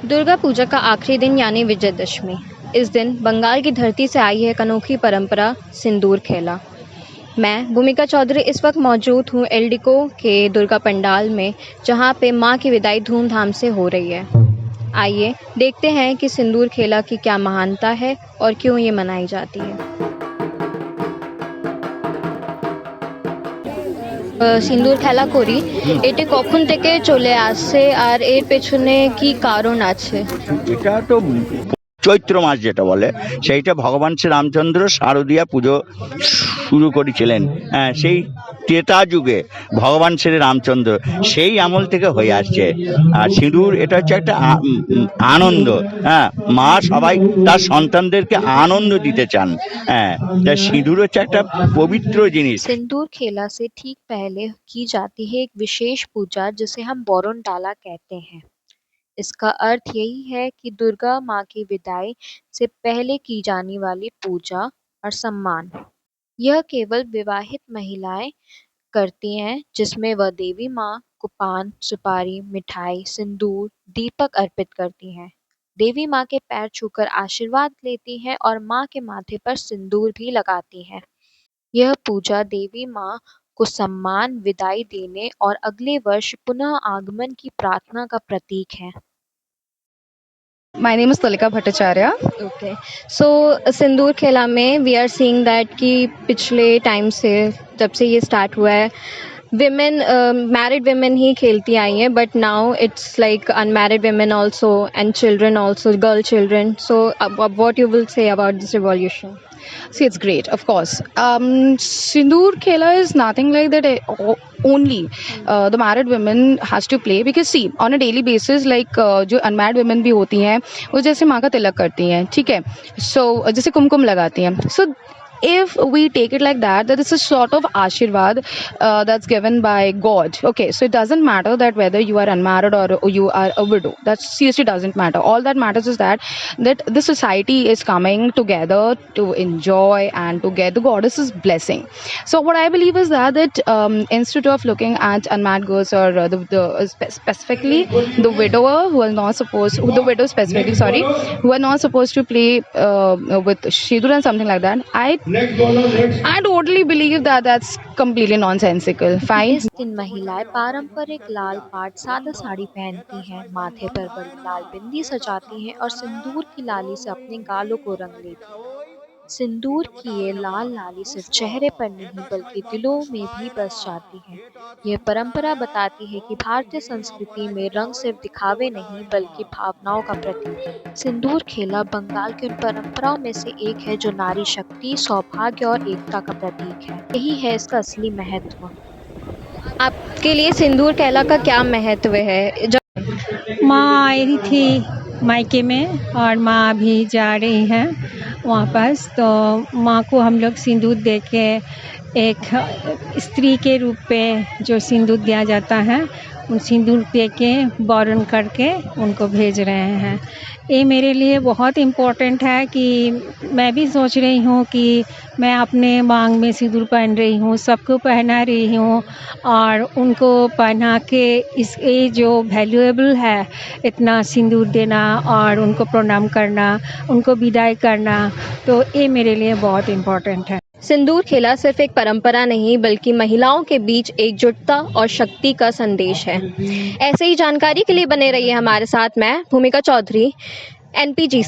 दुर्गा पूजा का आखिरी दिन यानी विजयदशमी। इस दिन बंगाल की धरती से आई है एक अनोखी परंपरा सिंदूर खेला। मैं भूमिका चौधरी इस वक्त मौजूद हूँ एलडीको के दुर्गा पंडाल में, जहाँ पे माँ की विदाई धूमधाम से हो रही है। आइए देखते हैं कि सिंदूर खेला की क्या महानता है और क्यों ये मनाई जाती है। সিন্দুর খেলা করি, এটি কখন থেকে চলে আসছে আর এর পেছনে কি কারণ আছে? এটা তো চৈত্র মাস যেটা বলে সেইটা ভগবান শ্রী রামচন্দ্র শারদীয়া পুজো শুরু করেছিলেন। সেই ত্রেতা যুগে ভগবান শ্রী রামচন্দ্র সেই আমল থেকে হয়ে আসছে। আর সিঁদুর এটা হচ্ছে একটা আনন্দ। মা সবাই তার সন্তানদেরকে আনন্দ দিতে চান। তা সিঁদুর হচ্ছে একটা পবিত্র জিনিস। सिंदूर खेला से ठीक पहले की जाती है एक विशेष पूजा जिसे हम बोरन डाला कहते हैं। इसका अर्थ यही है कि दुर्गा माँ की विदाई से पहले की जाने वाली पूजा और सम्मान। यह केवल विवाहित महिलाएं करती हैं, जिसमें वह देवी माँ को पान, सुपारी, मिठाई, सिंदूर, दीपक अर्पित करती हैं। देवी माँ के पैर छूकर आशीर्वाद लेती हैं और माँ के माथे पर सिंदूर भी लगाती हैं। यह पूजा देवी माँ को सम्मान, विदाई देने और अगले वर्ष पुनः आगमन की प्रार्थना का प्रतीक है। My name is Tulika Bhattacharya. Okay, so Sindoor Khela में वी आर सीइंग दैट कि पिछले टाइम से, जब से ये स्टार्ट हुआ है, विमेन मैरिड विमेन ही खेलती आई हैं, but now it's like unmarried women also and children also, girl children. So what you will say about this revolution? See, it's great, of course. Sindoor Khela is nothing like that. Only the married women has to play, because see, on a daily basis, like जो unmarried women भी होती हैं, वो जैसे माँ का तिलक करती हैं, ठीक है, so जैसे कुमकुम लगाती हैं, so if we take it like that, that is a sort of ashirwad that's given by God. Okay, so it doesn't matter that whether you are unmarried or you are a widow. That seriously doesn't matter. All that matters is that the society is coming together to enjoy and to get the goddess's blessing. So what I believe is that instead of looking at unmarried girls or specifically the widower who are not supposed, the widow specifically, sorry, who are not supposed to play with Shidur and something like that, I totally believe that that's completely nonsensical. Fine. इस दिन महिलाएं पारंपरिक लाल पाट सादा साड़ी पहनती हैं, माथे पर बड़ी लाल बिंदी सजाती हैं और सिंदूर की लाली से अपने गालों को रंग लेती हैं। सिंदूर की ये लाल लाली सिर्फ चेहरे पर नहीं बल्कि दिलों में भी बस जाती है। यह परंपरा बताती है कि भारतीय संस्कृति में रंग सिर्फ दिखावे नहीं बल्कि भावनाओं का प्रतीक है। सिंदूर खेला बंगाल की उन परंपराओं में से एक है जो नारी शक्ति, सौभाग्य और एकता का प्रतीक है। यही है इसका असली महत्व। आपके लिए सिंदूर खेला का क्या महत्व है? माँ आई थी मायके में और माँ अभी जा रही हैं वहाँ पास, तो माँ को हम लोग सिंदूर दे के, एक स्त्री के रूप पे जो सिंदूर दिया जाता है, उन सिंदूर दे के बौरन करके उनको भेज रहे हैं। ये मेरे लिए बहुत इम्पोर्टेंट है कि मैं भी सोच रही हूँ कि मैं अपने मांग में सिंदूर पहन रही हूँ, सबको पहना रही हूँ, और उनको पहना के इस ये जो वैल्यूएबल है, इतना सिंदूर देना और उनको प्रणाम करना, उनको विदाई करना, तो ये मेरे लिए बहुत इम्पोर्टेंट है। सिंदूर खेला सिर्फ एक परंपरा नहीं बल्कि महिलाओं के बीच एकजुटता और शक्ति का संदेश है। ऐसे ही जानकारी के लिए बने रहिए हमारे साथ। मैं भूमिका चौधरी, NPGC।